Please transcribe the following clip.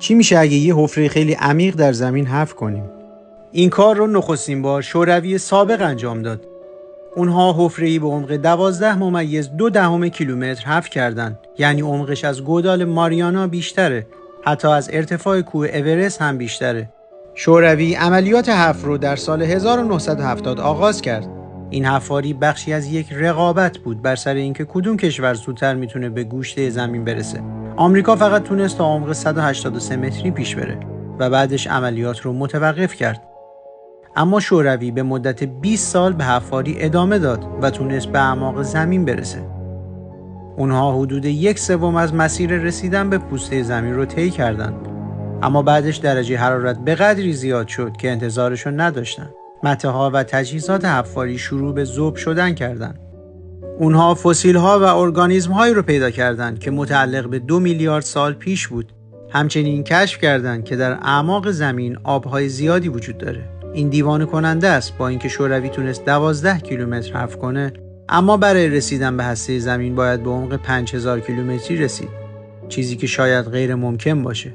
چی میشه اگه یه حفره خیلی عمیق در زمین حفر کنیم؟ این کار رو نخستین بار شوروی سابق انجام داد. اونها حفره‌ای به عمق 12.2 کیلومتر حفر کردند. یعنی عمقش از گودال ماریانا بیشتره. حتی از ارتفاع کوه اورست هم بیشتره. شوروی عملیات حفر رو در سال 1970 آغاز کرد. این حفاری بخشی از یک رقابت بود بر سر اینکه کدوم کشور زودتر میتونه به گوشت زمین برسه. آمریکا فقط تونست تا عمق 183 متری پیش بره و بعدش عملیات رو متوقف کرد. اما شوروی به مدت 20 سال به حفاری ادامه داد و تونست به اعماق زمین برسه. اونها حدود 1/3 از مسیر رسیدن به پوسته زمین رو طی کردند. اما بعدش درجه حرارت به قدری زیاد شد که انتظارشو نداشتن. متاها و تجهیزات حفاری شروع به ذوب شدن کردند. اونها فسیل‌ها و ارگانیسم‌هایی رو پیدا کردند که متعلق به 2 میلیارد سال پیش بود. همچنین کشف کردند که در اعماق زمین آب‌های زیادی وجود داره. این دیوانه کننده است. با اینکه شوروی تونست 12 کیلومتر حفر کنه، اما برای رسیدن به هسته زمین باید به عمق 5000 کیلومتری رسید. چیزی که شاید غیر ممکن باشه.